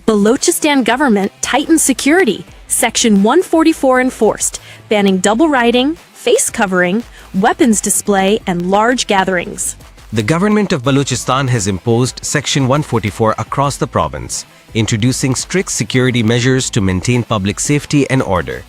Balochistan government tightens security. Section 144 enforced, banning double riding, face covering, weapons display, and large gatherings. The government of Balochistan has imposed Section 144 across the province, introducing strict security measures to maintain public safety and order.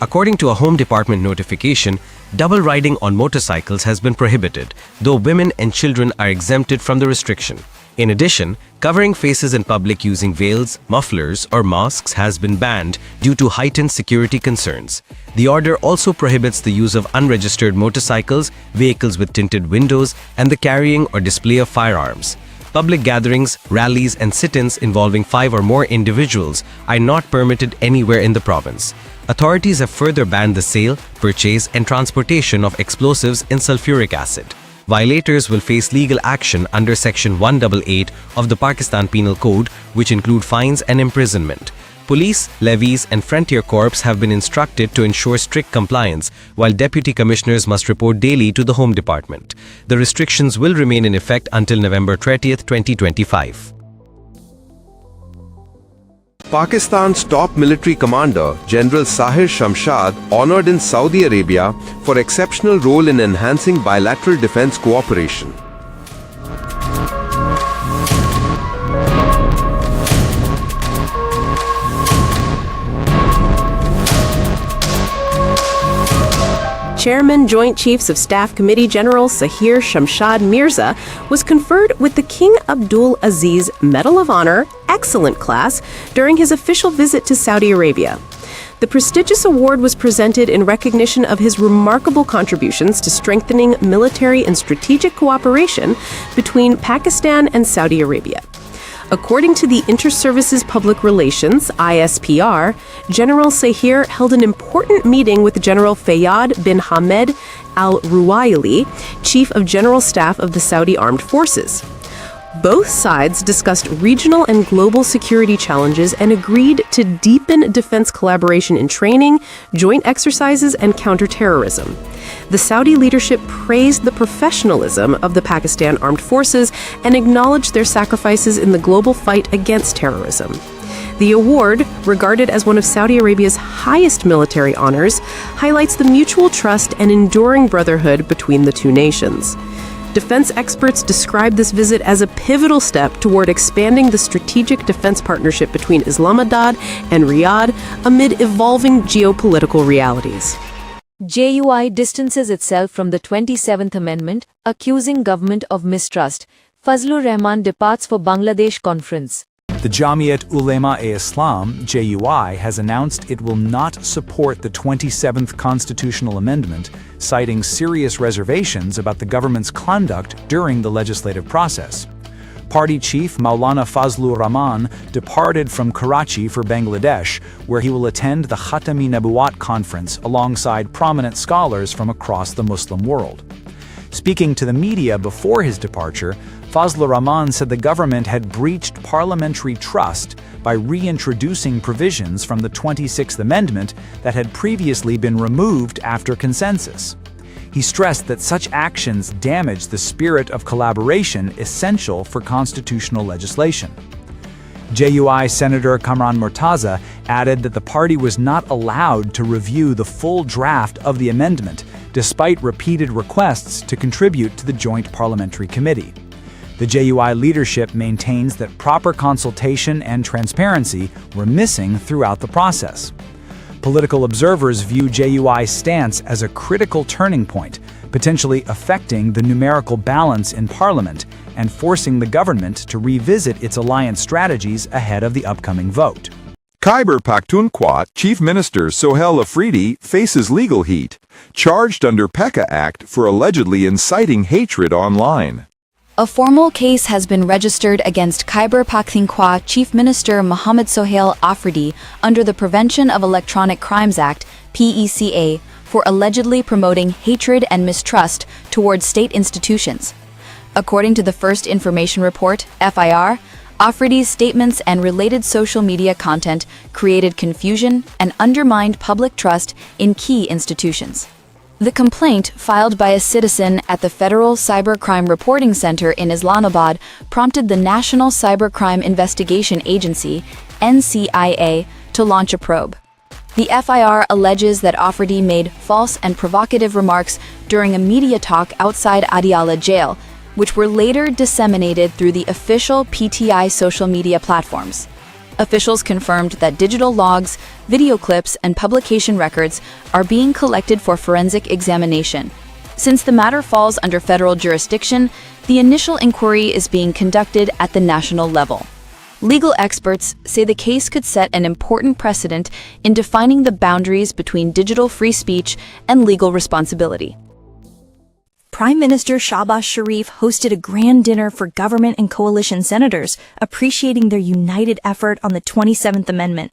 According to a Home Department notification, double riding on motorcycles has been prohibited, though women and children are exempted from the restriction. In addition, covering faces in public using veils, mufflers, or masks has been banned due to heightened security concerns. The order also prohibits the use of unregistered motorcycles, vehicles with tinted windows, and the carrying or display of firearms. Public gatherings, rallies, and sit-ins involving 5 or more individuals are not permitted anywhere in the province. Authorities have further banned the sale, purchase, and transportation of explosives and sulfuric acid. Violators will face legal action under Section 188 of the Pakistan Penal Code, which include fines and imprisonment. Police, levies, and Frontier Corps have been instructed to ensure strict compliance, while deputy commissioners must report daily to the Home Department. The restrictions will remain in effect until November 30, 2025. Pakistan's top military commander, General Sahir Shamshad, honored in Saudi Arabia for exceptional role in enhancing bilateral defense cooperation. Chairman Joint Chiefs of Staff Committee General Sahir Shamshad Mirza was conferred with the King Abdul Aziz Medal of Honor, Excellent Class, during his official visit to Saudi Arabia. The prestigious award was presented in recognition of his remarkable contributions to strengthening military and strategic cooperation between Pakistan and Saudi Arabia. According to the Inter-Services Public Relations, ISPR, General Sahir held an important meeting with General Fayyad bin Hamed al-Ruwaili, Chief of General Staff of the Saudi Armed Forces. Both sides discussed regional and global security challenges and agreed to deepen defense collaboration in training, joint exercises, and counterterrorism. The Saudi leadership praised the professionalism of the Pakistan Armed Forces and acknowledged their sacrifices in the global fight against terrorism. The award, regarded as one of Saudi Arabia's highest military honors, highlights the mutual trust and enduring brotherhood between the two nations. Defense experts describe this visit as a pivotal step toward expanding the strategic defense partnership between Islamabad and Riyadh amid evolving geopolitical realities. JUI distances itself from the 27th Amendment, accusing government of mistrust. Fazlur Rahman departs for Bangladesh conference. The Jamiat Ulema-e-Islam, JUI, has announced it will not support the 27th Constitutional Amendment, citing serious reservations about the government's conduct during the legislative process. Party chief Maulana Fazlur Rahman departed from Karachi for Bangladesh, where he will attend the Khatami Nabuwat conference alongside prominent scholars from across the Muslim world. Speaking to the media before his departure, Fazlur Rahman said the government had breached parliamentary trust by reintroducing provisions from the 26th Amendment that had previously been removed after consensus. He stressed that such actions damage the spirit of collaboration essential for constitutional legislation. JUI Senator Kamran Murtaza added that the party was not allowed to review the full draft of the amendment, despite repeated requests to contribute to the Joint Parliamentary Committee. The JUI leadership maintains that proper consultation and transparency were missing throughout the process. Political observers view JUI's stance as a critical turning point, potentially affecting the numerical balance in Parliament and forcing the government to revisit its alliance strategies ahead of the upcoming vote. Khyber Pakhtunkhwa Chief Minister Sohail Afridi faces legal heat, charged under PECA Act for allegedly inciting hatred online. A formal case has been registered against Khyber Pakhtunkhwa Chief Minister Mohammad Sohail Afridi under the Prevention of Electronic Crimes Act, PECA, for allegedly promoting hatred and mistrust towards state institutions. According to the First Information Report, FIR, Afridi's statements and related social media content created confusion and undermined public trust in key institutions. The complaint, filed by a citizen at the Federal Cybercrime Reporting Center in Islamabad, prompted the National Cybercrime Investigation Agency, NCIA to launch a probe. The FIR alleges that Afridi made false and provocative remarks during a media talk outside Adiala jail, which were later disseminated through the official PTI social media platforms. Officials confirmed that digital logs, video clips, and publication records are being collected for forensic examination. Since the matter falls under federal jurisdiction, the initial inquiry is being conducted at the national level. Legal experts say the case could set an important precedent in defining the boundaries between digital free speech and legal responsibility. Prime Minister Shahbaz Sharif hosted a grand dinner for government and coalition senators, appreciating their united effort on the 27th Amendment.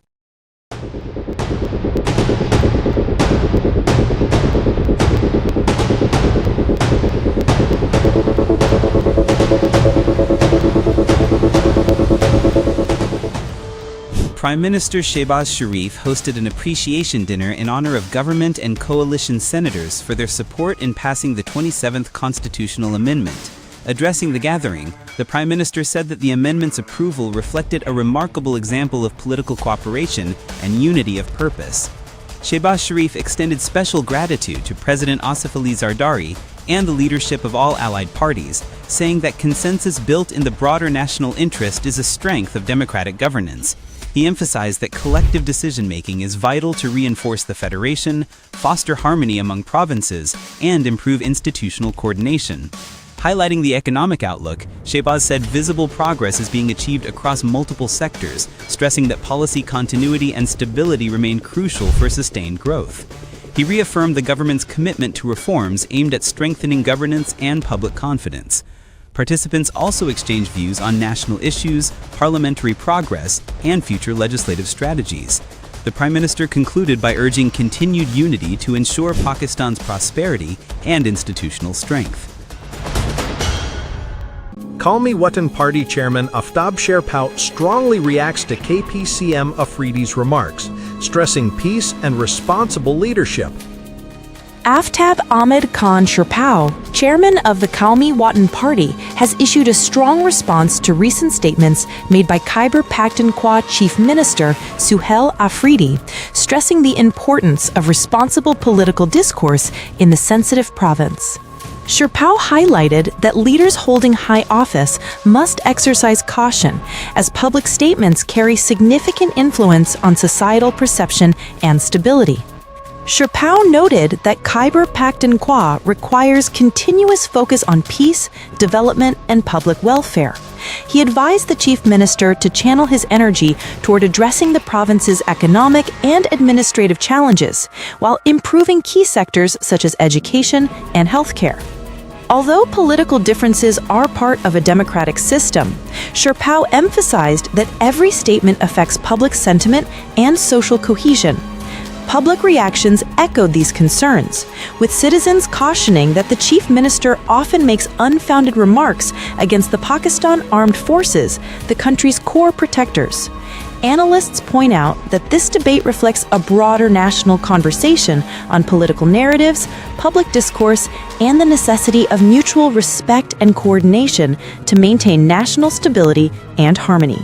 Prime Minister Shehbaz Sharif hosted an appreciation dinner in honor of government and coalition senators for their support in passing the 27th Constitutional Amendment. Addressing the gathering, the Prime Minister said that the amendment's approval reflected a remarkable example of political cooperation and unity of purpose. Shehbaz Sharif extended special gratitude to President Asif Ali Zardari and the leadership of all allied parties, saying that consensus built in the broader national interest is a strength of democratic governance. He emphasized that collective decision-making is vital to reinforce the federation, foster harmony among provinces, and improve institutional coordination. Highlighting the economic outlook, Shehbaz said visible progress is being achieved across multiple sectors, stressing that policy continuity and stability remain crucial for sustained growth. He reaffirmed the government's commitment to reforms aimed at strengthening governance and public confidence. Participants also exchanged views on national issues, parliamentary progress, and future legislative strategies. The Prime Minister concluded by urging continued unity to ensure Pakistan's prosperity and institutional strength. Qawmi Watan Party Chairman Aftab Sherpao strongly reacts to KPCM Afridi's remarks, stressing peace and responsible leadership. Aftab Ahmed Khan Sherpao, chairman of the Qawmi Watan Party, has issued a strong response to recent statements made by Khyber Pakhtunkhwa Chief Minister Suhail Afridi, stressing the importance of responsible political discourse in the sensitive province. Sherpao highlighted that leaders holding high office must exercise caution, as public statements carry significant influence on societal perception and stability. Sherpao noted that Khyber Pakhtunkhwa requires continuous focus on peace, development, and public welfare. He advised the chief minister to channel his energy toward addressing the province's economic and administrative challenges, while improving key sectors such as education and healthcare. Although political differences are part of a democratic system, Sherpao emphasized that every statement affects public sentiment and social cohesion. Public reactions echoed these concerns, with citizens cautioning that the chief minister often makes unfounded remarks against the Pakistan Armed Forces, the country's core protectors. Analysts point out that this debate reflects a broader national conversation on political narratives, public discourse, and the necessity of mutual respect and coordination to maintain national stability and harmony.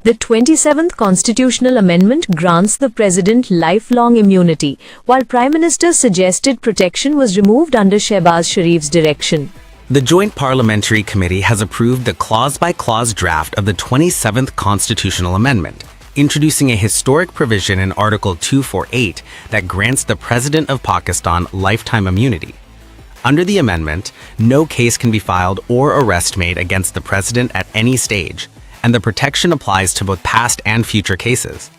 The 27th Constitutional Amendment grants the President lifelong immunity, while Prime Minister suggested protection was removed under Shehbaz Sharif's direction. The Joint Parliamentary Committee has approved the clause-by-clause draft of the 27th Constitutional Amendment, introducing a historic provision in Article 248 that grants the President of Pakistan lifetime immunity. Under the amendment, no case can be filed or arrest made against the President at any stage, and the protection applies to both past and future cases.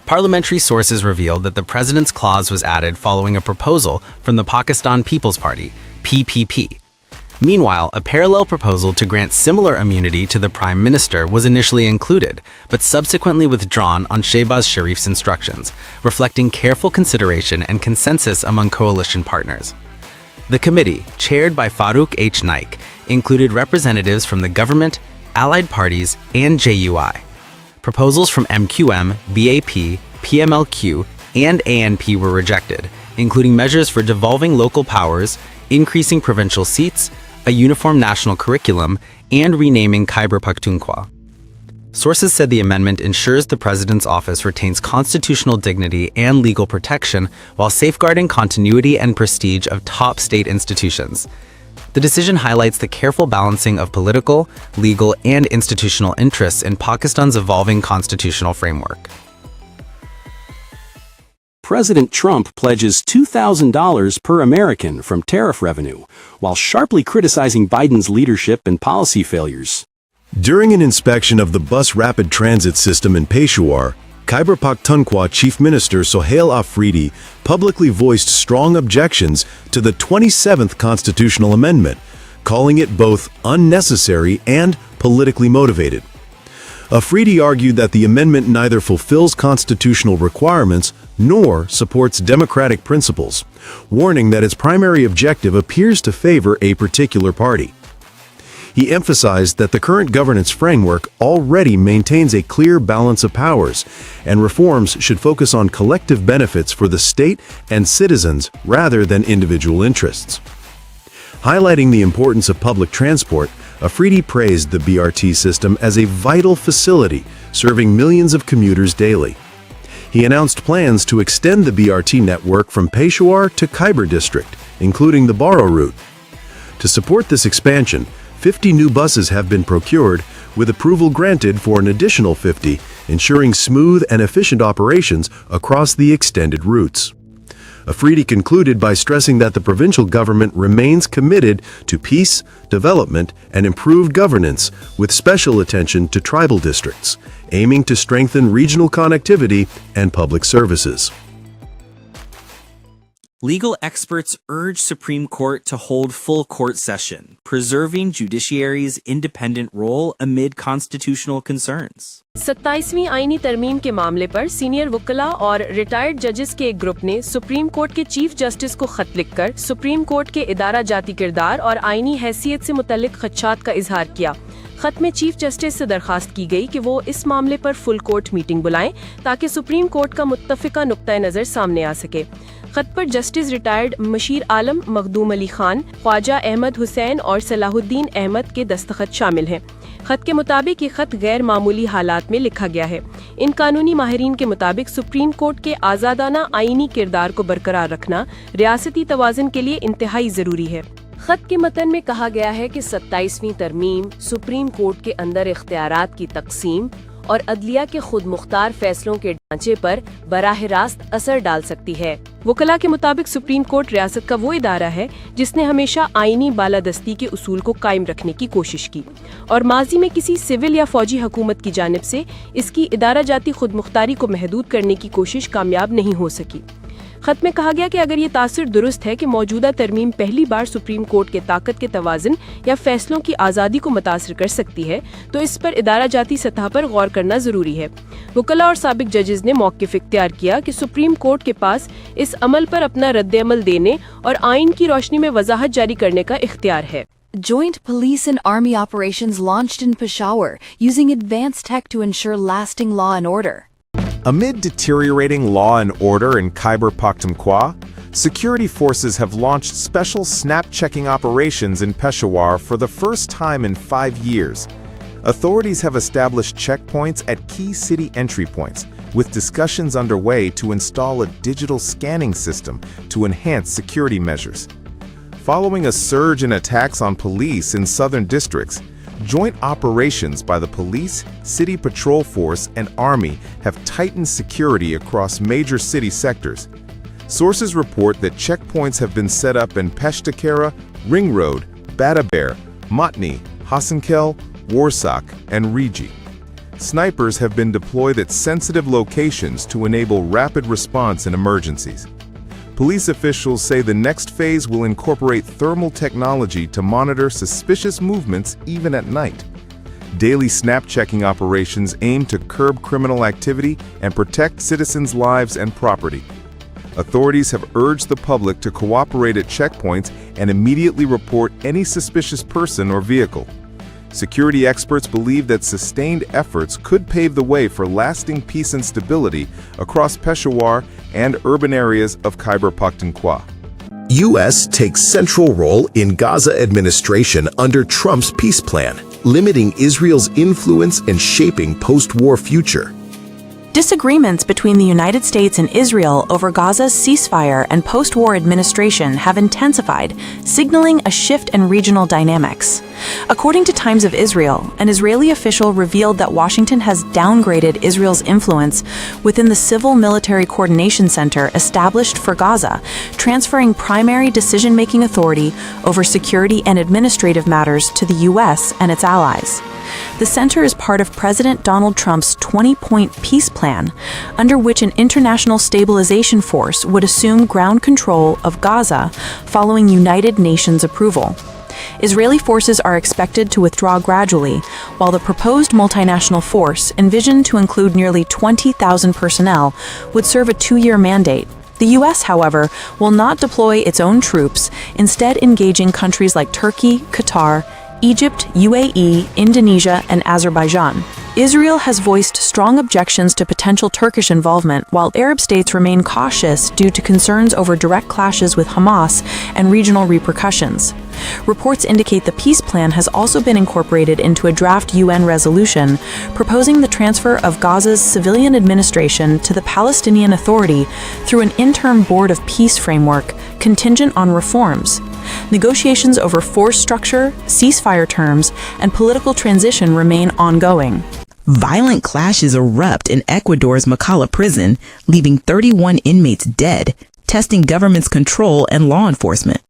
Parliamentary sources revealed that the President's clause was added following a proposal from the Pakistan People's Party, PPP. Meanwhile, a parallel proposal to grant similar immunity to the Prime Minister was initially included, but subsequently withdrawn on Shehbaz Sharif's instructions, reflecting careful consideration and consensus among coalition partners. The committee, chaired by Farooq H. Naik, included representatives from the government, allied parties, and JUI. Proposals from MQM, BAP, PMLQ, and ANP were rejected, including measures for devolving local powers, increasing provincial seats, a uniform national curriculum, and renaming Khyber Pakhtunkhwa. Sources said the amendment ensures the president's office retains constitutional dignity and legal protection while safeguarding continuity and prestige of top state institutions. The decision highlights the careful balancing of political, legal, and institutional interests in Pakistan's evolving constitutional framework. President Trump pledges $2,000 per American from tariff revenue, while sharply criticizing Biden's leadership and policy failures. During an inspection of the bus rapid transit system in Peshawar, Khyber Pakhtunkhwa Chief Minister Sohail Afridi publicly voiced strong objections to the 27th constitutional amendment, calling it both unnecessary and politically motivated. Afridi argued that the amendment neither fulfills constitutional requirements nor supports democratic principles, warning that its primary objective appears to favor a particular party. He emphasized that the current governance framework already maintains a clear balance of powers, and reforms should focus on collective benefits for the state and citizens rather than individual interests. Highlighting the importance of public transport, Afridi praised the BRT system as a vital facility serving millions of commuters daily. He announced plans to extend the BRT network from Peshawar to Khyber district, including the Baro route. To support this expansion, 50 new buses have been procured, with approval granted for an additional 50, ensuring smooth and efficient operations across the extended routes. Afridi concluded by stressing that the provincial government remains committed to peace, development, and improved governance, with special attention to tribal districts, aiming to strengthen regional connectivity and public services. Legal experts urge Supreme Court to hold full court session, preserving judiciary's independent role amid constitutional concerns. 27वीं आईनी तरमीम के मामले पर senior वकीला और retired जजेस के एक group ने सुप्रीम कोर्ट के चीफ जस्टिस को खत लिखकर सुप्रीम कोर्ट के इदारा जाती किरदार और आईनी हैसियत से मुतल्लिक खदशात का इजहार किया। खत में चीफ जस्टिस से दरखास्त की गई कि वो इस मामले पर फुल कोर्ट मीटिंग बुलाएं ताकि सुप्रीम कोर्ट का मुत्तफिका नुक्ता नज़र सामने आ सके। खत पर जस्टिस रिटायर्ड मशीर आलम, मखदूम अली खान, ख्वाजा अहमद हुसैन और सलाहुद्दीन अहमद के दस्तखत शामिल हैं। खत के मुताबिक ये खत गैर मामूली हालात में लिखा गया है। इन कानूनी माहिरीन के मुताबिक सुप्रीम कोर्ट के आज़ादाना आईनी किरदार को बरकरार रखना रियासती तवाज़ुन के लिए इंतहाई ज़रूरी है। खत के मतन में कहा गया है कि 27वीं तरमीम सुप्रीम कोर्ट के अंदर इख्तियारात की तकसीम और अदलिया के खुद मुख्तार फैसलों के ढांचे पर बराह रास्त असर डाल सकती है। वकला के मुताबिक सुप्रीम कोर्ट रियासत का वो इदारा है जिसने हमेशा आईनी बालादस्ती के उसूल को कायम रखने की कोशिश की और माजी में किसी सिविल या फौजी हुकूमत की जानिब से इसकी इदारा जाती खुद मुख्तारी को महदूद करने की कोशिश कामयाब नहीं हो सकी। खत में कहा गया कि अगर ये तासीर दुरुस्त है कि मौजूदा तरमीम पहली बार सुप्रीम कोर्ट के ताकत के तवाज़ुन या फैसलों की आज़ादी को मुतासर कर सकती है तो इस पर इदारा जाती सतह पर गौर करना ज़रूरी है। वकला और साबिक जजेस ने मौक़िफ़ इख्तियार किया कि सुप्रीम कोर्ट के पास इस अमल पर अपना रद्द-ए-अमल देने और आइन की रोशनी में वजाहत जारी करने का इख्तियार है। Joint police and army operations launched in Peshawar using advanced tech to ensure lasting law and order. Amid deteriorating law and order in Khyber Pakhtunkhwa, security forces have launched special snap-checking operations in Peshawar for the first time in 5 years. Authorities have established checkpoints at key city entry points, with discussions underway to install a digital scanning system to enhance security measures. Following a surge in attacks on police in southern districts, joint operations by the police, city patrol force, and army have tightened security across major city sectors. Sources report that checkpoints have been set up in Peshtakara, Ring Road, Badaber, Matni, Hasankel, Warsak, and Riji. Snipers have been deployed at sensitive locations to enable rapid response in emergencies. Police officials say the next phase will incorporate thermal technology to monitor suspicious movements even at night. Daily snap-checking operations aim to curb criminal activity and protect citizens' lives and property. Authorities have urged the public to cooperate at checkpoints and immediately report any suspicious person or vehicle. Security experts believe that sustained efforts could pave the way for lasting peace and stability across Peshawar and urban areas of Khyber Pakhtunkhwa. U.S. takes central role in Gaza administration under Trump's peace plan. limiting Israel's influence and shaping post-war future. Disagreements between the United States and Israel over Gaza's ceasefire and post-war administration have intensified, signaling a shift in regional dynamics. According to Times of Israel, an Israeli official revealed that Washington has downgraded Israel's influence within the Civil-Military Coordination Center established for Gaza, transferring primary decision-making authority over security and administrative matters to the U.S. and its allies. The center is part of President Donald Trump's 20-point peace plan, under which an international stabilization force would assume ground control of Gaza following United Nations approval. Israeli forces are expected to withdraw gradually, while the proposed multinational force, envisioned to include nearly 20,000 personnel, would serve a 2-year mandate. The U.S., however, will not deploy its own troops, instead engaging countries like Turkey, Qatar, Egypt, UAE, Indonesia, and Azerbaijan. Israel has voiced strong objections to potential Turkish involvement, while Arab states remain cautious due to concerns over direct clashes with Hamas and regional repercussions. Reports indicate the peace plan has also been incorporated into a draft UN resolution proposing the transfer of Gaza's civilian administration to the Palestinian Authority through an interim Board of Peace framework contingent on reforms. Negotiations over force structure, ceasefire terms, and political transition remain ongoing. Violent clashes erupt in Ecuador's Macala prison, leaving 31 inmates dead, testing government's control and law enforcement.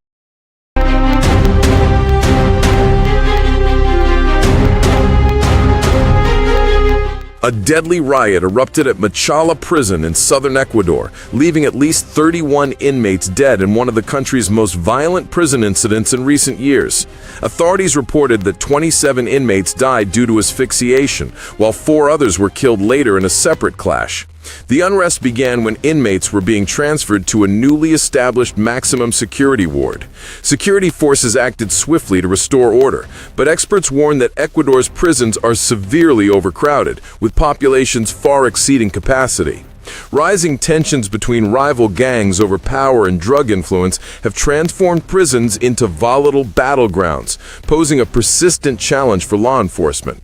A deadly riot erupted at Machala prison in southern Ecuador, leaving at least 31 inmates dead in one of the country's most violent prison incidents in recent years. Authorities reported that 27 inmates died due to asphyxiation, while 4 others were killed later in a separate clash. The unrest began when inmates were being transferred to a newly established maximum security ward. Security forces acted swiftly to restore order, but experts warn that Ecuador's prisons are severely overcrowded, with populations far exceeding capacity. Rising tensions between rival gangs over power and drug influence have transformed prisons into volatile battlegrounds, posing a persistent challenge for law enforcement.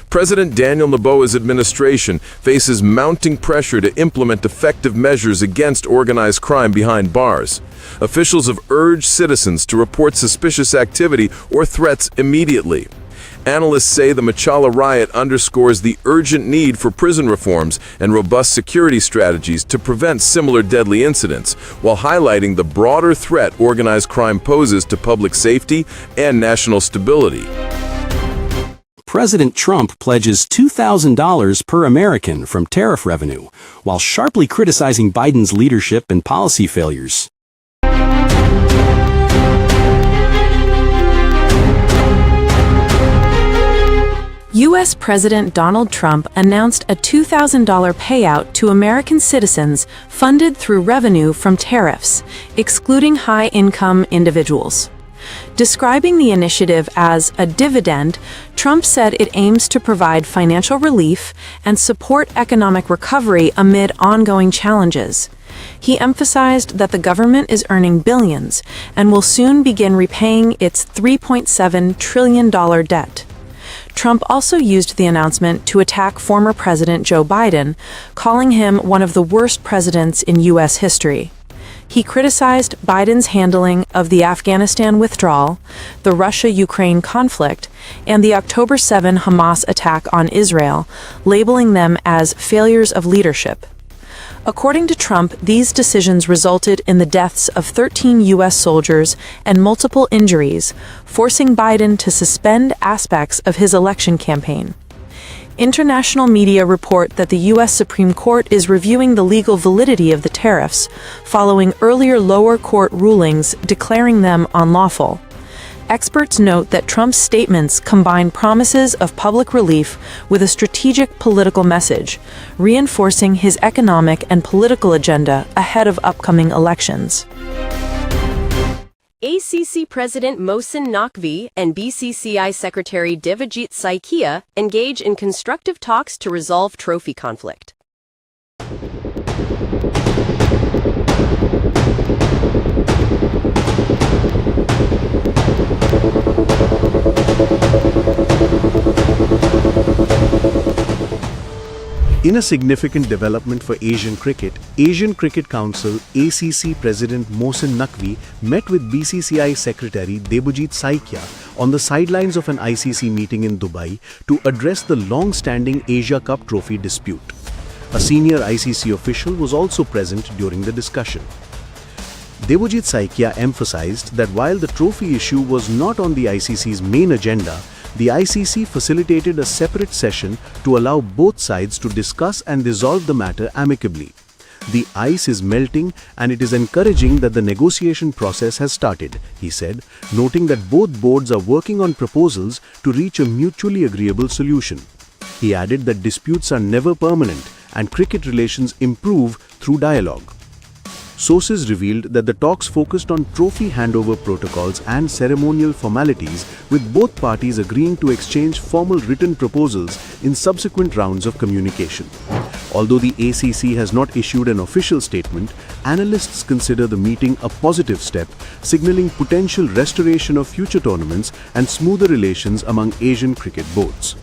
President Daniel Noboa's administration faces mounting pressure to implement effective measures against organized crime behind bars. Officials have urged citizens to report suspicious activity or threats immediately. Analysts say the Machala riot underscores the urgent need for prison reforms and robust security strategies to prevent similar deadly incidents, while highlighting the broader threat organized crime poses to public safety and national stability. President Trump pledges $2,000 per American from tariff revenue, while sharply criticizing Biden's leadership and policy failures. U.S. President Donald Trump announced a $2,000 payout to American citizens funded through revenue from tariffs, excluding high-income individuals. Describing the initiative as a dividend, Trump said it aims to provide financial relief and support economic recovery amid ongoing challenges. He emphasized that the government is earning billions and will soon begin repaying its $3.7 trillion debt. Trump also used the announcement to attack former President Joe Biden, calling him one of the worst presidents in U.S. history. He criticized Biden's handling of the Afghanistan withdrawal, the Russia-Ukraine conflict, and the October 7 Hamas attack on Israel, labeling them as failures of leadership. According to Trump, these decisions resulted in the deaths of 13 U.S. soldiers and multiple injuries, forcing Biden to suspend aspects of his election campaign. International media report that the U.S. Supreme Court is reviewing the legal validity of the tariffs, following earlier lower court rulings declaring them unlawful. Experts note that Trump's statements combine promises of public relief with a strategic political message, reinforcing his economic and political agenda ahead of upcoming elections. ACC President Mohsen Naqvi and BCCI Secretary Devajit Saikia engage in constructive talks to resolve trophy conflict. In a significant development for Asian cricket, Asian Cricket Council ACC President Mohsin Naqvi met with BCCI Secretary Debojit Saikia on the sidelines of an ICC meeting in Dubai to address the long-standing Asia Cup trophy dispute. A senior ICC official was also present during the discussion. Debojit Saikia emphasized that while the trophy issue was not on the ICC's main agenda, the ICC facilitated a separate session to allow both sides to discuss and resolve the matter amicably. The ice is melting and it is encouraging that the negotiation process has started, he said, noting that both boards are working on proposals to reach a mutually agreeable solution. He added that disputes are never permanent and cricket relations improve through dialogue. Sources revealed that the talks focused on trophy handover protocols and ceremonial formalities, with both parties agreeing to exchange formal written proposals in subsequent rounds of communication. Although the ACC has not issued an official statement, analysts consider the meeting a positive step, signaling potential restoration of future tournaments and smoother relations among Asian cricket boards.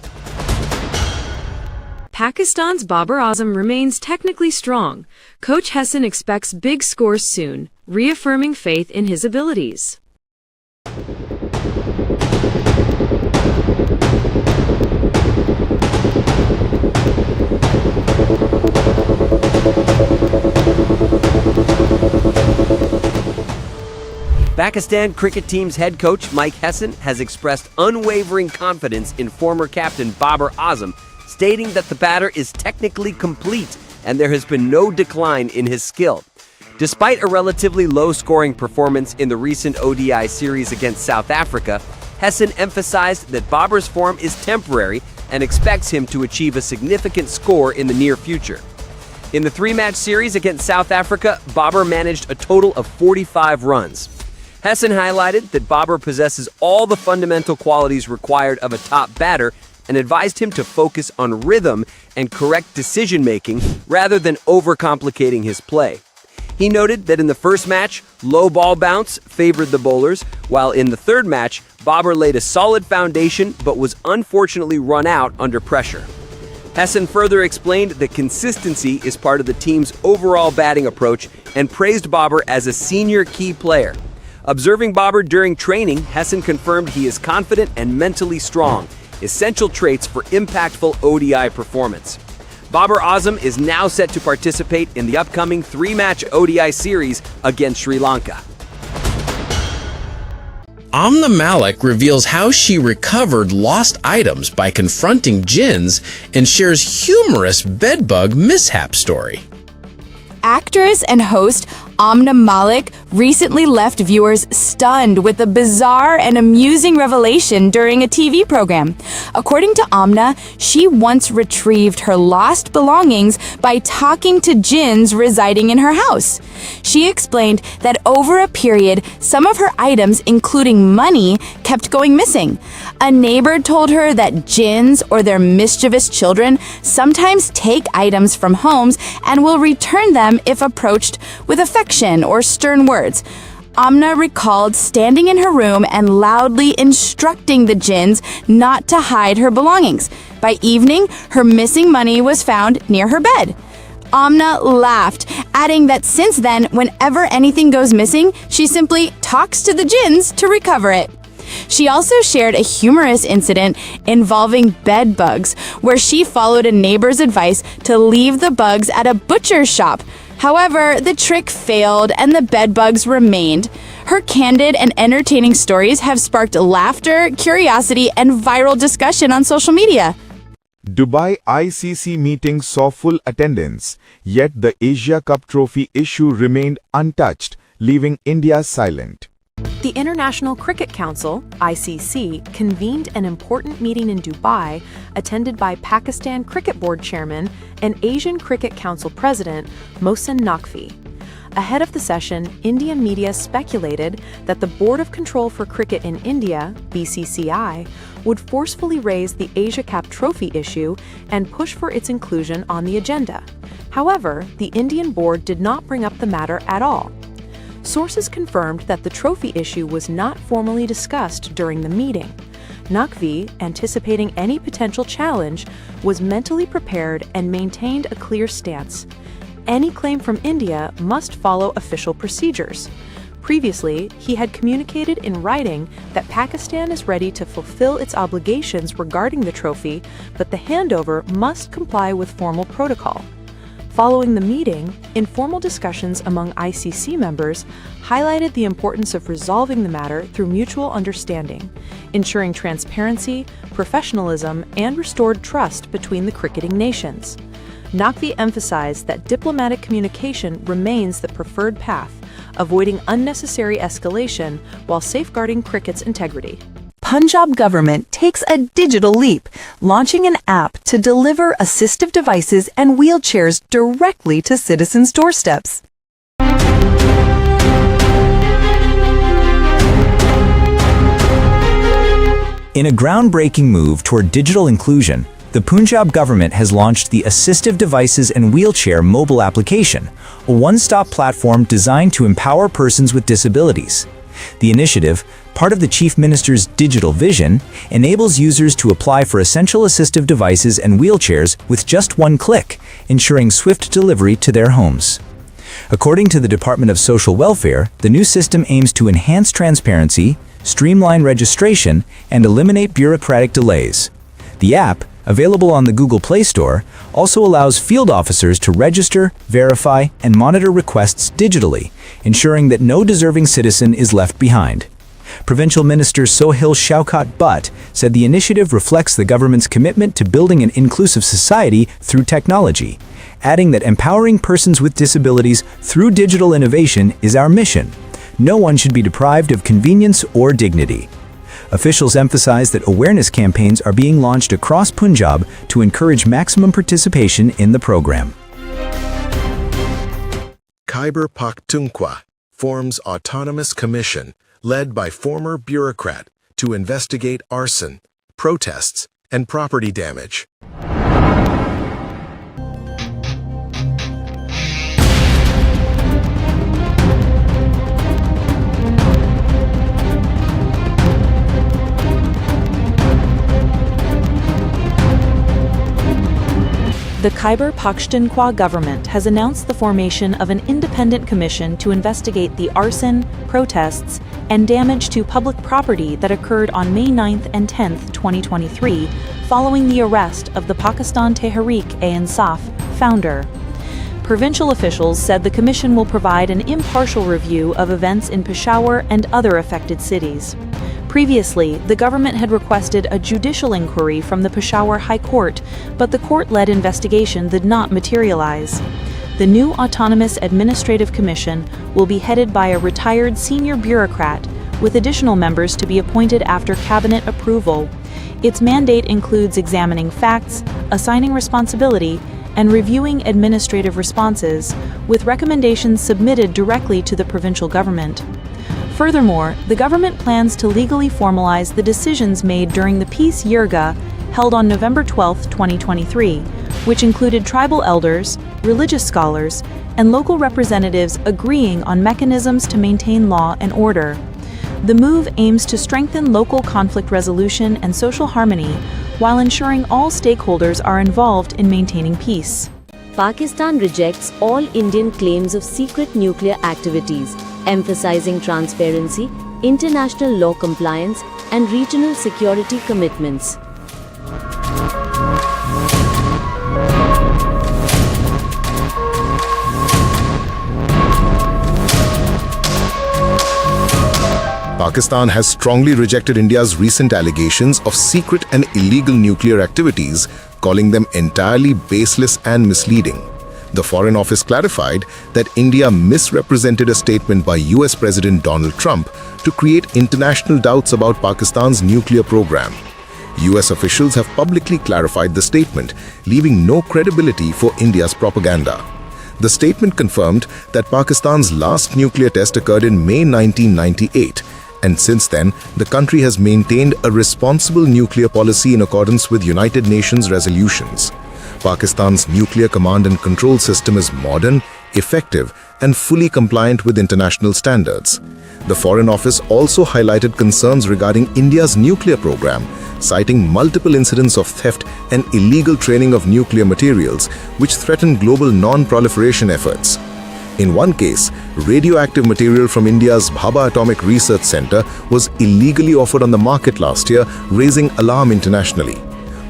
Pakistan's Babar Azam remains technically strong. Coach Hassan expects big scores soon, reaffirming faith in his abilities. Pakistan cricket team's head coach Mike Hesson has expressed unwavering confidence in former captain Babar Azam, stating that the batter is technically complete and there has been no decline in his skill. Despite a relatively low-scoring performance in the recent ODI series against South Africa, Hesson emphasized that Babar's form is temporary and expects him to achieve a significant score in the near future. In the three-match series against South Africa, Babar managed a total of 45 runs. Hesson highlighted that Babar possesses all the fundamental qualities required of a top batter and advised him to focus on rhythm and correct decision-making rather than overcomplicating his play. He noted that in the first match, low ball bounce favored the bowlers, while in the third match, Babar laid a solid foundation but was unfortunately run out under pressure. Hesson further explained that consistency is part of the team's overall batting approach and praised Babar as a senior key player. Observing Babar during training, Hesson confirmed he is confident and mentally strong, essential traits for impactful ODI performance. Babar Azam is now set to participate in the upcoming three-match ODI series against Sri Lanka. Amna Malik reveals how she recovered lost items by confronting jinns and shares humorous bedbug mishap story. Actress and host Amna Malik recently left viewers stunned with a bizarre and amusing revelation during a TV program. According to Amna, she once retrieved her lost belongings by talking to jinns residing in her house. She explained that over a period, some of her items, including money, kept going missing. A neighbor told her that jinns or their mischievous children sometimes take items from homes and will return them if approached with affection or stern words. Amna recalled standing in her room and loudly instructing the jinns not to hide her belongings. By evening, her missing money was found near her bed. Amna laughed, adding that since then, whenever anything goes missing, she simply talks to the jinns to recover it. She also shared a humorous incident involving bed bugs, where she followed a neighbor's advice to leave the bugs at a butcher's shop. However, the trick failed and the bed bugs remained. Her candid and entertaining stories have sparked laughter, curiosity, and viral discussion on social media. Dubai ICC meeting saw full attendance, yet the Asia Cup trophy issue remained untouched, leaving India silent. The International Cricket Council, ICC, convened an important meeting in Dubai, attended by Pakistan Cricket Board Chairman and Asian Cricket Council President Mohsin Naqvi. Ahead of the session, Indian media speculated that the Board of Control for Cricket in India, BCCI, would forcefully raise the Asia Cup trophy issue and push for its inclusion on the agenda. However, the Indian board did not bring up the matter at all. Sources confirmed that the trophy issue was not formally discussed during the meeting. Naqvi, anticipating any potential challenge, was mentally prepared and maintained a clear stance. Any claim from India must follow official procedures. Previously, he had communicated in writing that Pakistan is ready to fulfill its obligations regarding the trophy, but the handover must comply with formal protocol. Following the meeting, informal discussions among ICC members highlighted the importance of resolving the matter through mutual understanding, ensuring transparency, professionalism, and restored trust between the cricketing nations. Naqvi emphasized that diplomatic communication remains the preferred path, avoiding unnecessary escalation while safeguarding cricket's integrity. Punjab government takes a digital leap, launching an app to deliver assistive devices and wheelchairs directly to citizens' doorsteps. In a groundbreaking move toward digital inclusion, the Punjab government has launched the Assistive Devices and Wheelchair mobile application, a one-stop platform designed to empower persons with disabilities. The initiative, part of the Chief Minister's digital vision, enables users to apply for essential assistive devices and wheelchairs with just one click, ensuring swift delivery to their homes. According to the Department of Social Welfare, the new system aims to enhance transparency, streamline registration, and eliminate bureaucratic delays. The app, available on the Google Play Store, also allows field officers to register, verify, and monitor requests digitally, ensuring that no deserving citizen is left behind. Provincial Minister Sohail Shaukat Butt said the initiative reflects the government's commitment to building an inclusive society through technology, adding that empowering persons with disabilities through digital innovation is our mission. No one should be deprived of convenience or dignity. Officials emphasize that awareness campaigns are being launched across Punjab to encourage maximum participation in the program. Khyber Pakhtunkhwa forms autonomous commission led by former bureaucrat to investigate arson, protests, and property damage. The Khyber Pakhtunkhwa government has announced the formation of an independent commission to investigate the arson, protests, and damage to public property that occurred on May 9th and 10th, 2023, following the arrest of the Pakistan Tehreek-e-Insaf founder. Provincial officials said the commission will provide an impartial review of events in Peshawar and other affected cities. Previously, the government had requested a judicial inquiry from the Peshawar High Court, but the court-led investigation did not materialize. The new Autonomous Administrative Commission will be headed by a retired senior bureaucrat, with additional members to be appointed after cabinet approval. Its mandate includes examining facts, assigning responsibility, and reviewing administrative responses, with recommendations submitted directly to the provincial government. Furthermore, the government plans to legally formalize the decisions made during the Peace Yirga held on November 12, 2023, which included tribal elders, religious scholars, and local representatives agreeing on mechanisms to maintain law and order. The move aims to strengthen local conflict resolution and social harmony while ensuring all stakeholders are involved in maintaining peace. Pakistan rejects all Indian claims of secret nuclear activities, emphasizing transparency, international law compliance, and regional security commitments. Pakistan has strongly rejected India's recent allegations of secret and illegal nuclear activities, calling them entirely baseless and misleading. The Foreign Office clarified that India misrepresented a statement by US President Donald Trump to create international doubts about Pakistan's nuclear program. US officials have publicly clarified the statement, leaving no credibility for India's propaganda. The statement confirmed that Pakistan's last nuclear test occurred in May 1998, and since then, the country has maintained a responsible nuclear policy in accordance with United Nations resolutions. Pakistan's nuclear command and control system is modern, effective, and fully compliant with international standards. The Foreign Office also highlighted concerns regarding India's nuclear program, citing multiple incidents of theft and illegal training of nuclear materials, which threaten global non-proliferation efforts. In one case, radioactive material from India's Bhabha Atomic Research Center was illegally offered on the market last year, raising alarm internationally.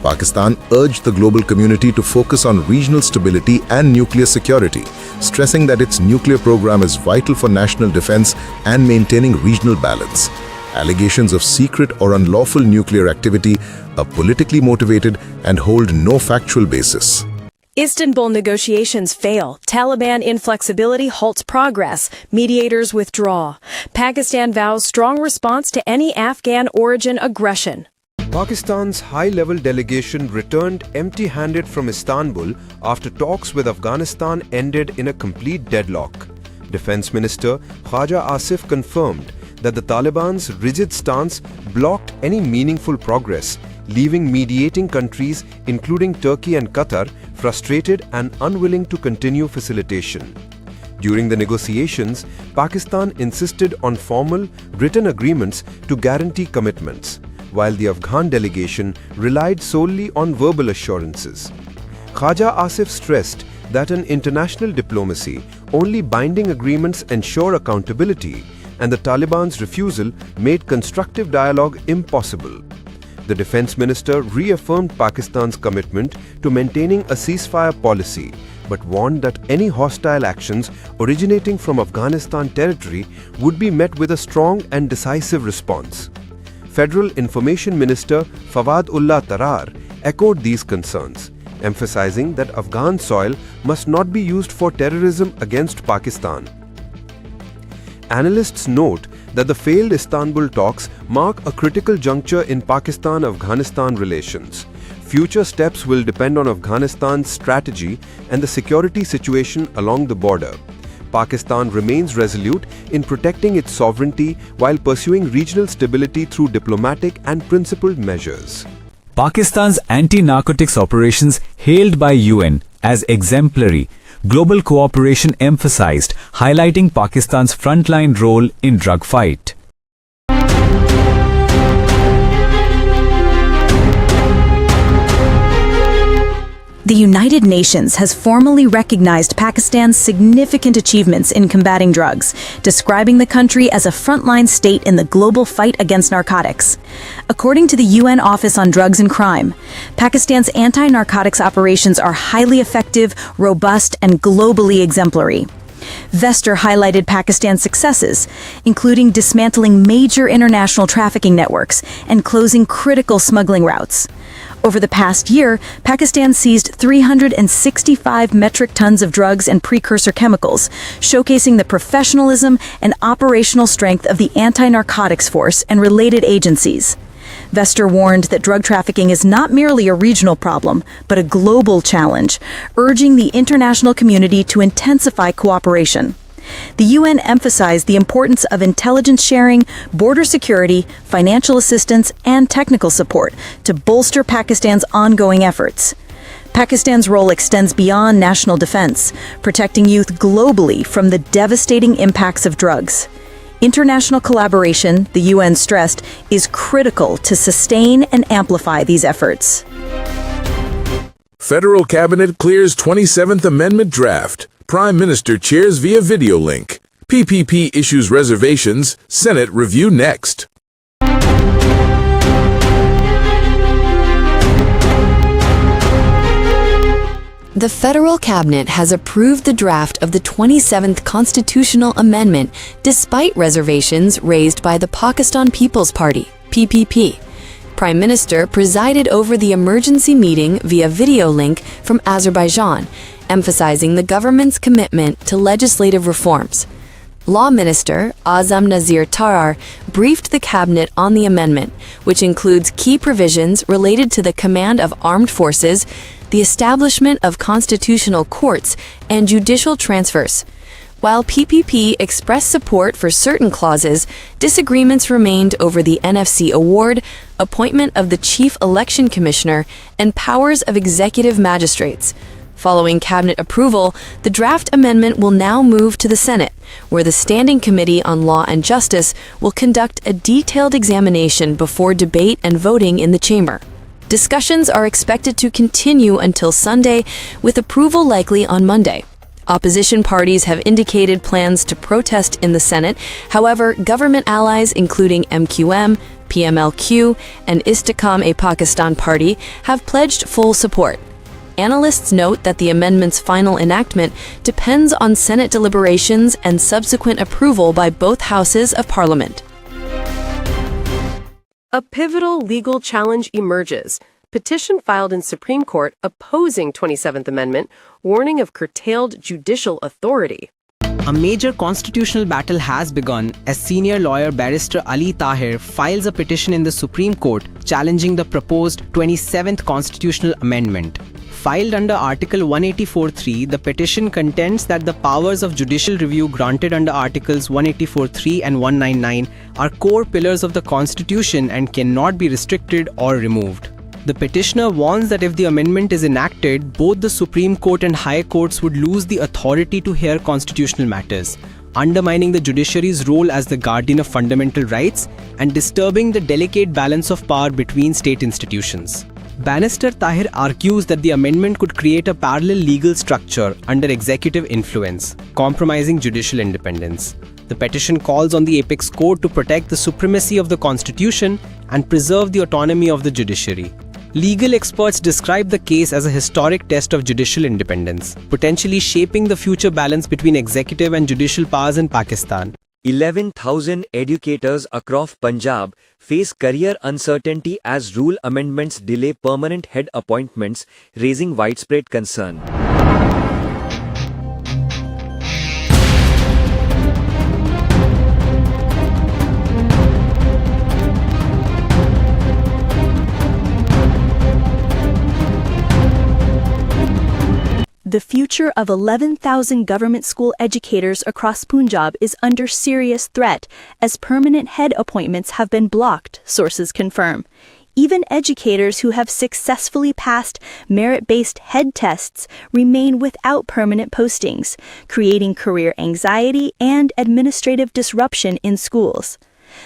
Pakistan urged the global community to focus on regional stability and nuclear security, stressing that its nuclear program is vital for national defense and maintaining regional balance. Allegations of secret or unlawful nuclear activity are politically motivated and hold no factual basis. Istanbul negotiations fail. Taliban inflexibility halts progress. Mediators withdraw. Pakistan vows strong response to any Afghan origin aggression. Pakistan's high-level delegation returned empty-handed from Istanbul after talks with Afghanistan ended in a complete deadlock. Defense Minister Khaja Asif confirmed that the Taliban's rigid stance blocked any meaningful progress, leaving mediating countries, including Turkey and Qatar, frustrated and unwilling to continue facilitation. During the negotiations, Pakistan insisted on formal, written agreements to guarantee commitments, while the Afghan delegation relied solely on verbal assurances. Khaja Asif stressed that in international diplomacy, only binding agreements ensure accountability, and the Taliban's refusal made constructive dialogue impossible. The defense minister reaffirmed Pakistan's commitment to maintaining a ceasefire policy, but warned that any hostile actions originating from Afghanistan territory would be met with a strong and decisive response. Federal Information Minister Fawad Ullah Tarar echoed these concerns, emphasizing that Afghan soil must not be used for terrorism against Pakistan. Analysts note that the failed Istanbul talks mark a critical juncture in Pakistan-Afghanistan relations. Future steps will depend on Afghanistan's strategy and the security situation along the border. Pakistan remains resolute in protecting its sovereignty while pursuing regional stability through diplomatic and principled measures. Pakistan's anti-narcotics operations, hailed by UN as exemplary, global cooperation emphasized, highlighting Pakistan's frontline role in drug fight. The United Nations has formally recognized Pakistan's significant achievements in combating drugs, describing the country as a frontline state in the global fight against narcotics. According to the UN Office on Drugs and Crime, Pakistan's anti-narcotics operations are highly effective, robust, and globally exemplary. Vester highlighted Pakistan's successes, including dismantling major international trafficking networks and closing critical smuggling routes. Over the past year, Pakistan seized 365 metric tons of drugs and precursor chemicals, showcasing the professionalism and operational strength of the anti-narcotics force and related agencies. Vester warned that drug trafficking is not merely a regional problem, but a global challenge, urging the international community to intensify cooperation. The UN emphasized the importance of intelligence sharing, border security, financial assistance, and technical support to bolster Pakistan's ongoing efforts. Pakistan's role extends beyond national defense, protecting youth globally from the devastating impacts of drugs. International collaboration, the UN stressed, is critical to sustain and amplify these efforts. Federal Cabinet clears 27th Amendment draft. Prime Minister chairs via video link. PPP issues reservations. Senate review next. The federal cabinet has approved the draft of the 27th Constitutional Amendment despite reservations raised by the Pakistan People's Party, PPP. Prime Minister presided over the emergency meeting via video link from Azerbaijan, emphasizing the government's commitment to legislative reforms. Law Minister Azam Nazir Tarar briefed the cabinet on the amendment, which includes key provisions related to the command of armed forces, the establishment of constitutional courts, and judicial transfers. While PPP expressed support for certain clauses, disagreements remained over the NFC award, appointment of the Chief Election Commissioner, and powers of executive magistrates. Following cabinet approval, the draft amendment will now move to the Senate, where the Standing Committee on Law and Justice will conduct a detailed examination before debate and voting in the chamber. Discussions are expected to continue until Sunday, with approval likely on Monday. Opposition parties have indicated plans to protest in the Senate. However, government allies including MQM, PMLQ, and Istikam-e-Pakistan Party have pledged full support. Analysts note that the amendment's final enactment depends on Senate deliberations and subsequent approval by both houses of Parliament. A pivotal legal challenge emerges. Petition filed in Supreme Court opposing 27th Amendment, warning of curtailed judicial authority. A major constitutional battle has begun as senior lawyer barrister Ali Tahir files a petition in the Supreme Court challenging the proposed 27th constitutional amendment. Filed under Article 184.3, the petition contends that the powers of judicial review granted under Articles 184.3 and 199 are core pillars of the Constitution and cannot be restricted or removed. The petitioner warns that if the amendment is enacted, both the Supreme Court and higher courts would lose the authority to hear constitutional matters, undermining the judiciary's role as the guardian of fundamental rights and disturbing the delicate balance of power between state institutions. Barrister Tahir argues that the amendment could create a parallel legal structure under executive influence, compromising judicial independence. The petition calls on the apex court to protect the supremacy of the Constitution and preserve the autonomy of the judiciary. Legal experts describe the case as a historic test of judicial independence, potentially shaping the future balance between executive and judicial powers in Pakistan. 11,000 educators across Punjab face career uncertainty as rule amendments delay permanent head appointments, raising widespread concern. The future of 11,000 government school educators across Punjab is under serious threat as permanent head appointments have been blocked, sources confirm. Even educators who have successfully passed merit-based head tests remain without permanent postings, creating career anxiety and administrative disruption in schools.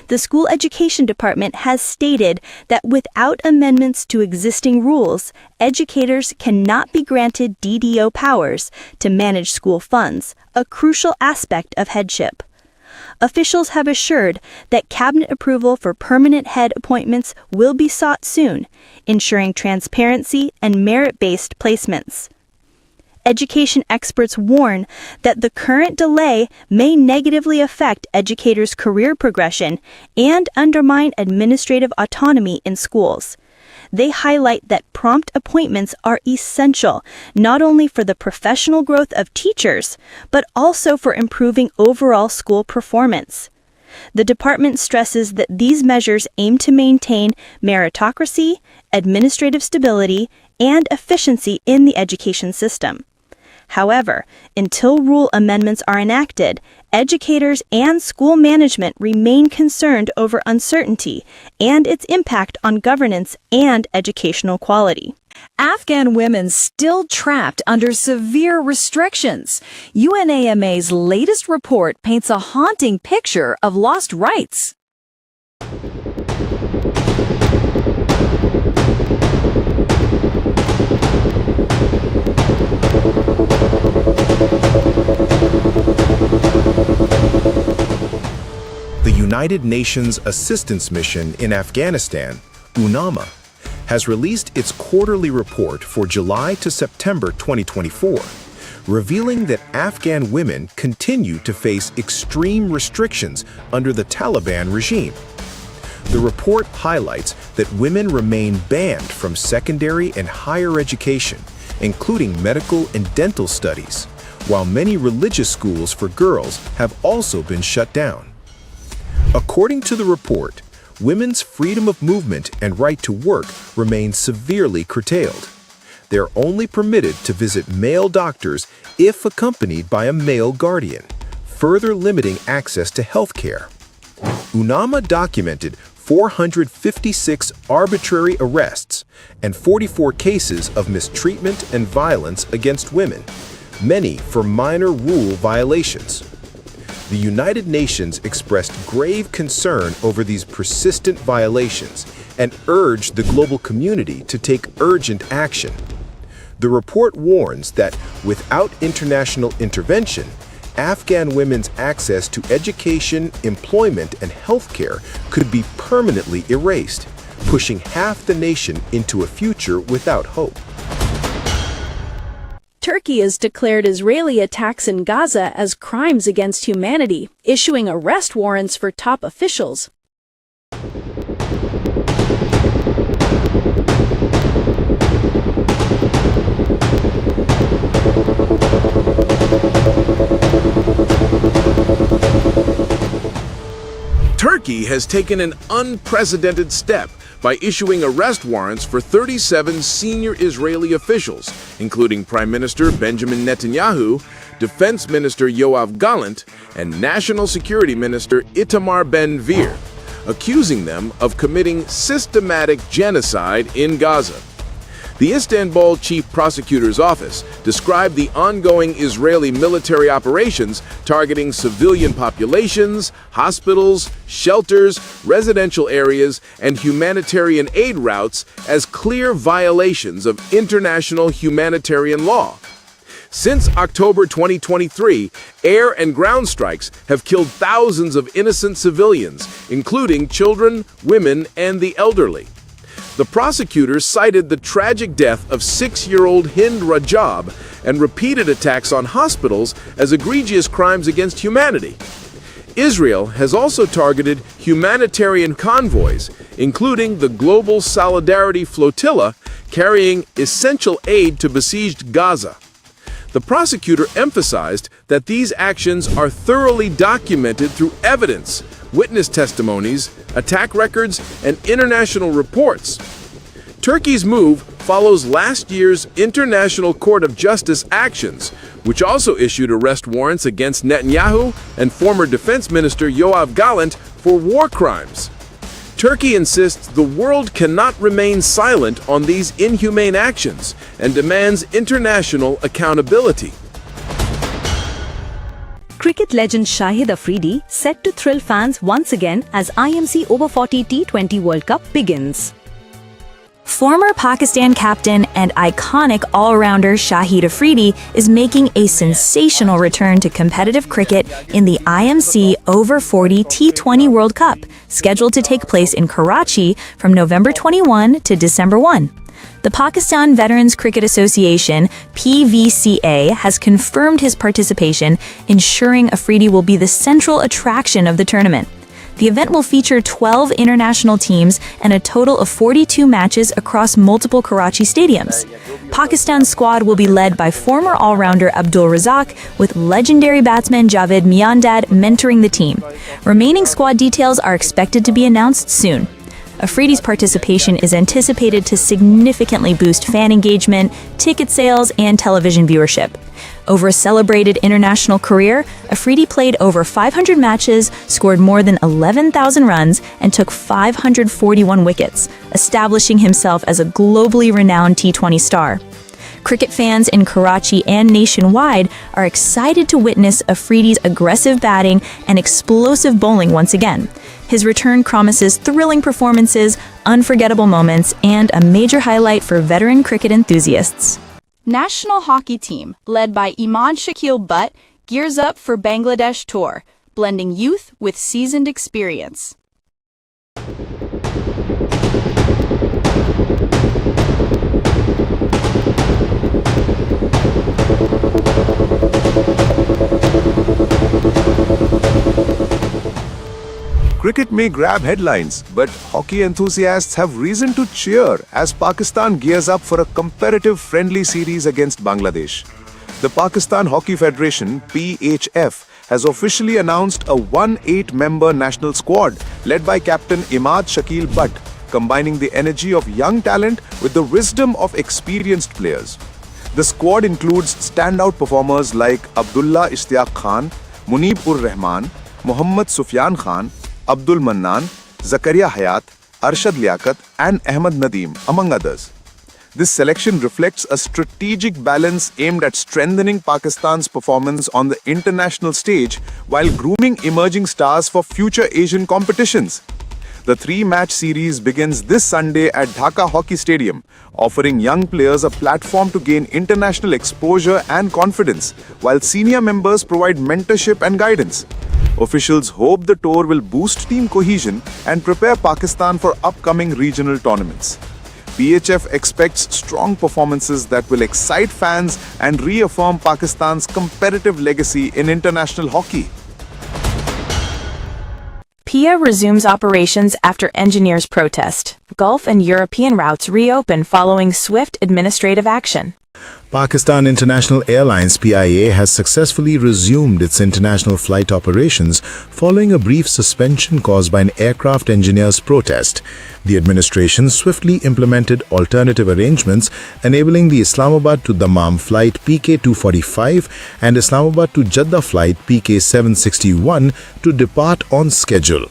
The School Education Department has stated that without amendments to existing rules, educators cannot be granted DDO powers to manage school funds, a crucial aspect of headship. Officials have assured that cabinet approval for permanent head appointments will be sought soon, ensuring transparency and merit-based placements. Education experts warn that the current delay may negatively affect educators' career progression and undermine administrative autonomy in schools. They highlight that prompt appointments are essential not only for the professional growth of teachers, but also for improving overall school performance. The department stresses that these measures aim to maintain meritocracy, administrative stability, and efficiency in the education system. However, until rule amendments are enacted, educators and school management remain concerned over uncertainty and its impact on governance and educational quality. Afghan women still trapped under severe restrictions. UNAMA's latest report paints a haunting picture of lost rights. The United Nations Assistance Mission in Afghanistan, UNAMA, has released its quarterly report for July to September 2024, revealing that Afghan women continue to face extreme restrictions under the Taliban regime. The report highlights that women remain banned from secondary and higher education, including medical and dental studies, while many religious schools for girls have also been shut down. According to the report, women's freedom of movement and right to work remain severely curtailed. They're only permitted to visit male doctors if accompanied by a male guardian, further limiting access to health care. UNAMA documented 456 arbitrary arrests and 44 cases of mistreatment and violence against women, many for minor rule violations. The United Nations expressed grave concern over these persistent violations and urged the global community to take urgent action. The report warns that without international intervention, Afghan women's access to education, employment, and healthcare could be permanently erased, pushing half the nation into a future without hope. Turkey has declared Israeli attacks in Gaza as crimes against humanity, issuing arrest warrants for top officials. Turkey has taken an unprecedented step by issuing arrest warrants for 37 senior Israeli officials, including Prime Minister Benjamin Netanyahu, Defense Minister Yoav Gallant, and National Security Minister Itamar Ben-Gvir, accusing them of committing systematic genocide in Gaza. The Istanbul Chief Prosecutor's Office described the ongoing Israeli military operations targeting civilian populations, hospitals, shelters, residential areas, and humanitarian aid routes as clear violations of international humanitarian law. Since October 2023, air and ground strikes have killed thousands of innocent civilians, including children, women, and the elderly. The prosecutors cited the tragic death of 6-year-old Hind Rajab and repeated attacks on hospitals as egregious crimes against humanity. Israel has also targeted humanitarian convoys, including the Global Solidarity Flotilla, carrying essential aid to besieged Gaza. The prosecutor emphasized that these actions are thoroughly documented through evidence, witness testimonies, attack records, and international reports. Turkey's move follows last year's International Court of Justice actions, which also issued arrest warrants against Netanyahu and former Defense Minister Yoav Gallant for war crimes. Turkey insists the world cannot remain silent on these inhumane actions and demands international accountability. Cricket legend Shahid Afridi set to thrill fans once again as IMC Over 40 T20 World Cup begins. Former Pakistan captain and iconic all-rounder Shahid Afridi is making a sensational return to competitive cricket in the IMC Over 40 T20 World Cup, scheduled to take place in Karachi from November 21 to December 1. The Pakistan Veterans Cricket Association, PVCA, has confirmed his participation, ensuring Afridi will be the central attraction of the tournament. The event will feature 12 international teams and a total of 42 matches across multiple Karachi stadiums. Pakistan's squad will be led by former all-rounder Abdul Razak, with legendary batsman Javed Miandad mentoring the team. Remaining squad details are expected to be announced soon. Afridi's participation is anticipated to significantly boost fan engagement, ticket sales, and television viewership. Over a celebrated international career, Afridi played over 500 matches, scored more than 11,000 runs, and took 541 wickets, establishing himself as a globally renowned T20 star. Cricket fans in Karachi and nationwide are excited to witness Afridi's aggressive batting and explosive bowling once again. His return promises thrilling performances, unforgettable moments, and a major highlight for veteran cricket enthusiasts. National hockey team, led by Iman Shakil Butt, gears up for Bangladesh tour, blending youth with seasoned experience. Cricket may grab headlines, but hockey enthusiasts have reason to cheer as Pakistan gears up for a competitive friendly series against Bangladesh. The Pakistan Hockey Federation, PHF, has officially announced a 18-member national squad led by Captain Imad Shakil Butt, combining the energy of young talent with the wisdom of experienced players. The squad includes standout performers like Abdullah Ishtiaq Khan, Munib-ur-Rahman, Mohammad Sufyan Khan, Abdul Mannan, Zakaria Hayat, Arshad Liaquat, and Ahmed Nadeem, among others. This selection reflects a strategic balance aimed at strengthening Pakistan's performance on the international stage while grooming emerging stars for future Asian competitions. The three-match series begins this Sunday at Dhaka Hockey Stadium, offering young players a platform to gain international exposure and confidence, while senior members provide mentorship and guidance. Officials hope the tour will boost team cohesion and prepare Pakistan for upcoming regional tournaments. PHF expects strong performances that will excite fans and reaffirm Pakistan's competitive legacy in international hockey. PIA resumes operations after engineers' protest. Gulf and European routes reopen following swift administrative action. Pakistan International Airlines (PIA) has successfully resumed its international flight operations following a brief suspension caused by an aircraft engineer's protest. The administration swiftly implemented alternative arrangements, enabling the Islamabad to Dammam flight PK-245 and Islamabad to Jeddah flight PK-761 to depart on schedule.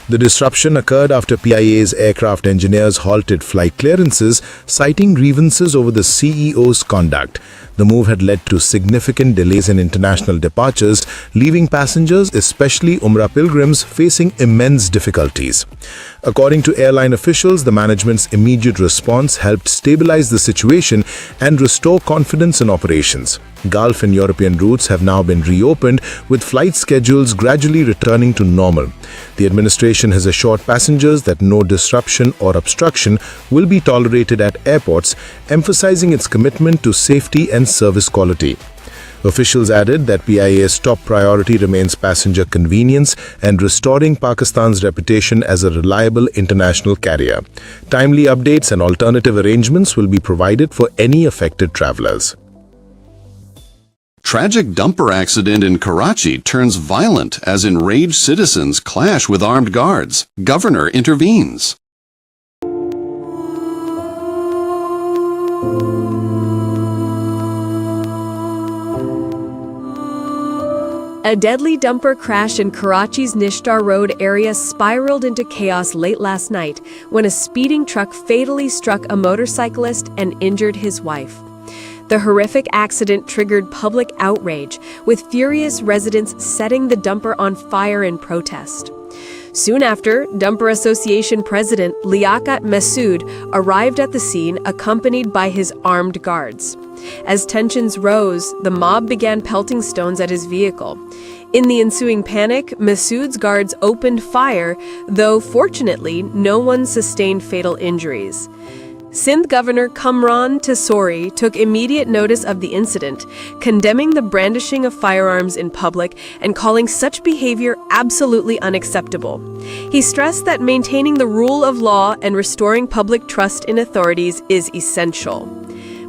The disruption occurred after PIA's aircraft engineers halted flight clearances, citing grievances over the CEO's conduct. The move had led to significant delays in international departures, leaving passengers, especially Umrah pilgrims, facing immense difficulties. According to airline officials, the management's immediate response helped stabilize the situation and restore confidence in operations. Gulf and European routes have now been reopened, with flight schedules gradually returning to normal. The administration has assured passengers that no disruption or obstruction will be tolerated at airports, emphasizing its commitment to safety and service quality. Officials added that PIA's top priority remains passenger convenience and restoring Pakistan's reputation as a reliable international carrier. Timely updates and alternative arrangements will be provided for any affected travelers. Tragic dumper accident in Karachi turns violent as enraged citizens clash with armed guards. Governor intervenes. A deadly dumper crash in Karachi's Nishtar Road area spiraled into chaos late last night when a speeding truck fatally struck a motorcyclist and injured his wife. The horrific accident triggered public outrage, with furious residents setting the dumper on fire in protest. Soon after, Dumper Association President Liaquat Masood arrived at the scene accompanied by his armed guards. As tensions rose, the mob began pelting stones at his vehicle. In the ensuing panic, Masood's guards opened fire, though fortunately no one sustained fatal injuries. Sindh Governor Kamran Tesori took immediate notice of the incident, condemning the brandishing of firearms in public and calling such behavior absolutely unacceptable. He stressed that maintaining the rule of law and restoring public trust in authorities is essential.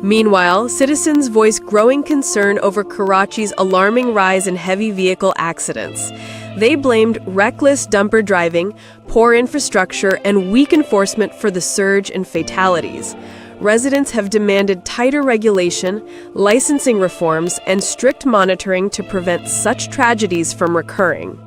Meanwhile, citizens voiced growing concern over Karachi's alarming rise in heavy vehicle accidents. They blamed reckless dumper driving, poor infrastructure, and weak enforcement for the surge in fatalities. Residents have demanded tighter regulation, licensing reforms, and strict monitoring to prevent such tragedies from recurring.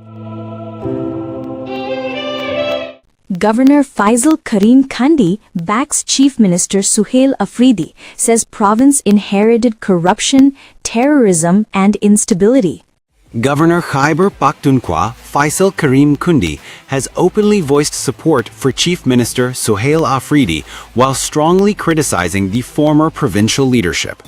Governor Faisal Karim Khandi backs Chief Minister Suhail Afridi, says province inherited corruption, terrorism, and instability. Governor Khyber Pakhtunkhwa Faisal Karim Khandi has openly voiced support for Chief Minister Suhail Afridi while strongly criticizing the former provincial leadership.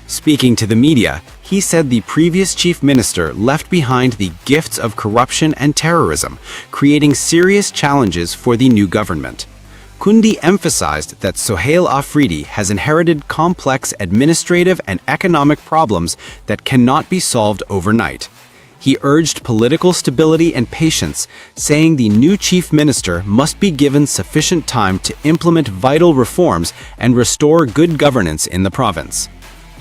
Speaking to the media, he said the previous chief minister left behind the gifts of corruption and terrorism, creating serious challenges for the new government. Khandi emphasized that Suhail Afridi has inherited complex administrative and economic problems that cannot be solved overnight. He urged political stability and patience, saying the new chief minister must be given sufficient time to implement vital reforms and restore good governance in the province.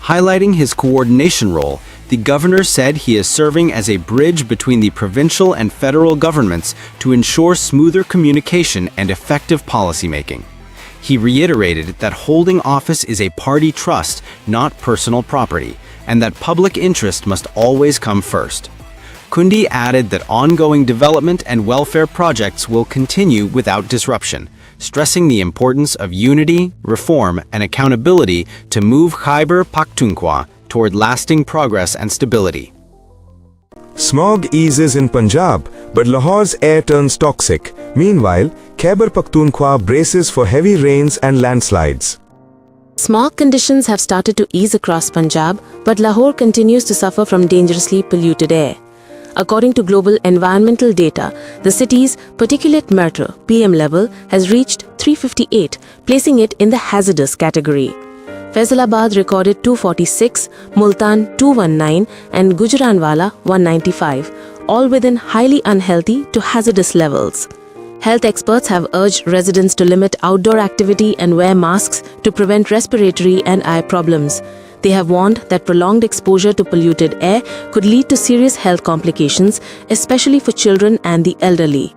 Highlighting his coordination role, the governor said he is serving as a bridge between the provincial and federal governments to ensure smoother communication and effective policymaking. He reiterated that holding office is a party trust, not personal property, and that public interest must always come first. Kundi added that ongoing development and welfare projects will continue without disruption, stressing the importance of unity, reform, and accountability to move Khyber Pakhtunkhwa toward lasting progress and stability. Smog eases in Punjab, but Lahore's air turns toxic. Meanwhile, Khyber Pakhtunkhwa braces for heavy rains and landslides. Smog conditions have started to ease across Punjab, but Lahore continues to suffer from dangerously polluted air. According to global environmental data, the city's particulate matter (PM) level has reached 358, placing it in the hazardous category. Faisalabad recorded 246, Multan 219, and Gujranwala 195, all within highly unhealthy to hazardous levels. Health experts have urged residents to limit outdoor activity and wear masks to prevent respiratory and eye problems. They have warned that prolonged exposure to polluted air could lead to serious health complications, especially for children and the elderly.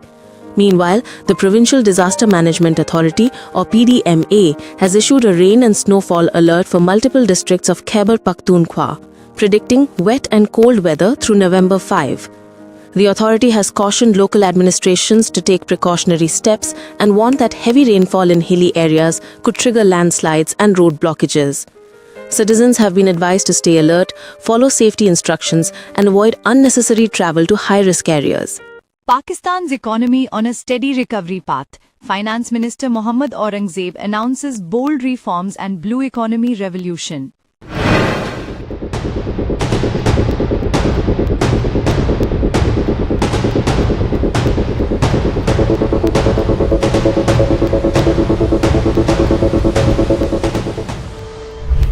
Meanwhile, the Provincial Disaster Management Authority, or PDMA, has issued a rain and snowfall alert for multiple districts of Khyber Pakhtunkhwa, predicting wet and cold weather through November 5. The authority has cautioned local administrations to take precautionary steps and warned that heavy rainfall in hilly areas could trigger landslides and road blockages. Citizens have been advised to stay alert, follow safety instructions, and avoid unnecessary travel to high-risk areas. Pakistan's economy on a steady recovery path. Finance Minister Mohammad Aurangzeb announces bold reforms and blue economy revolution.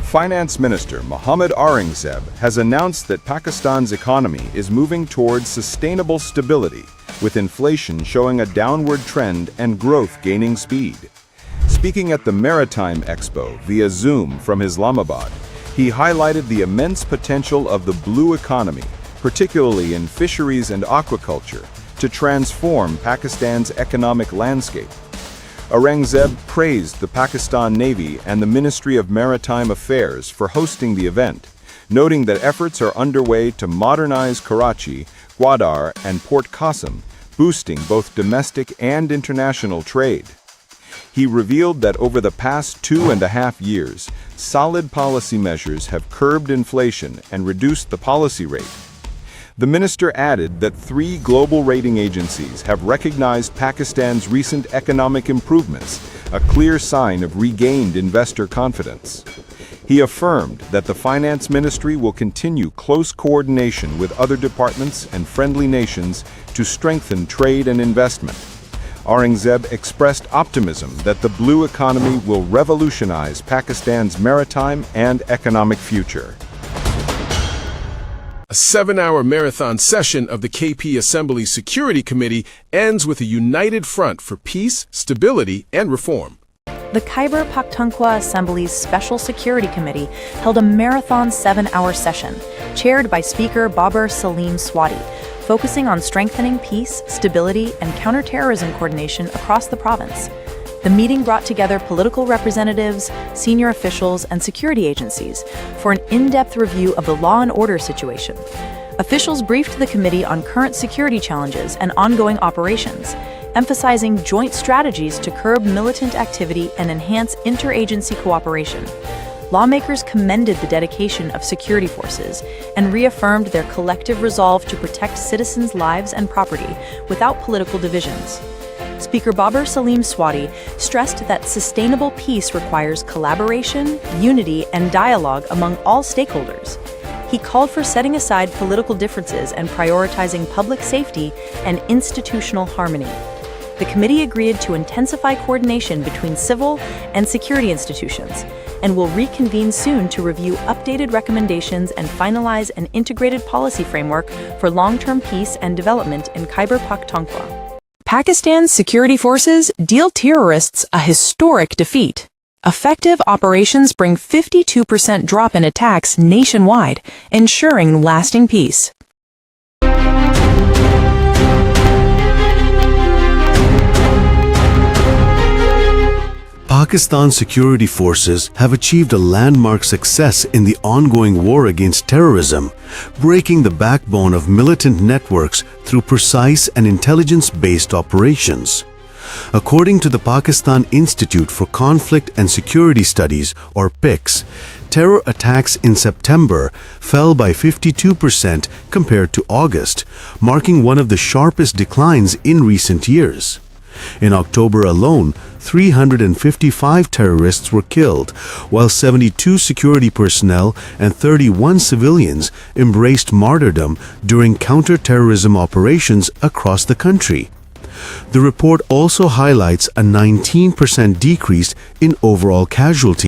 Finance Minister Mohammad Aurangzeb has announced that Pakistan's economy is moving towards sustainable stability, with inflation showing a downward trend and growth gaining speed. Speaking at the Maritime Expo via Zoom from Islamabad, he highlighted the immense potential of the blue economy, particularly in fisheries and aquaculture, to transform Pakistan's economic landscape. Aurangzeb praised the Pakistan Navy and the Ministry of Maritime Affairs for hosting the event, noting that efforts are underway to modernize Karachi, Gwadar, and Port Qasim, boosting both domestic and international trade. He revealed that over the past 2.5 years, solid policy measures have curbed inflation and reduced the policy rate. The minister added that 3 global rating agencies have recognized Pakistan's recent economic improvements, a clear sign of regained investor confidence. He affirmed that the Finance Ministry will continue close coordination with other departments and friendly nations to strengthen trade and investment. Aurangzeb expressed optimism that the blue economy will revolutionize Pakistan's maritime and economic future. A 7-hour marathon session of the KP Assembly Security Committee ends with a united front for peace, stability, and reform. The Khyber Pakhtunkhwa Assembly's Special Security Committee held a marathon 7-hour session, chaired by Speaker Babar Salim Swati, focusing on strengthening peace, stability, and counterterrorism coordination across the province. The meeting brought together political representatives, senior officials, and security agencies for an in-depth review of the law and order situation. Officials briefed the committee on current security challenges and ongoing operations, emphasizing joint strategies to curb militant activity and enhance interagency cooperation. Lawmakers commended the dedication of security forces and reaffirmed their collective resolve to protect citizens' lives and property without political divisions. Speaker Babar Salim Swati stressed that sustainable peace requires collaboration, unity, and dialogue among all stakeholders. He called for setting aside political differences and prioritizing public safety and institutional harmony. The committee agreed to intensify coordination between civil and security institutions and will reconvene soon to review updated recommendations and finalize an integrated policy framework for long-term peace and development in Khyber Pakhtunkhwa. Pakistan's security forces deal terrorists a historic defeat. Effective operations bring 52% drop in attacks nationwide, ensuring lasting peace. Pakistan's security forces have achieved a landmark success in the ongoing war against terrorism, breaking the backbone of militant networks through precise and intelligence-based operations. According to the Pakistan Institute for Conflict and Security Studies, or PICS, terror attacks in September fell by 52% compared to August, marking one of the sharpest declines in recent years. In October alone, 355 terrorists were killed, while 72 security personnel and 31 civilians embraced martyrdom during counter-terrorism operations across the country. The report also highlights a 19% decrease in overall casualties.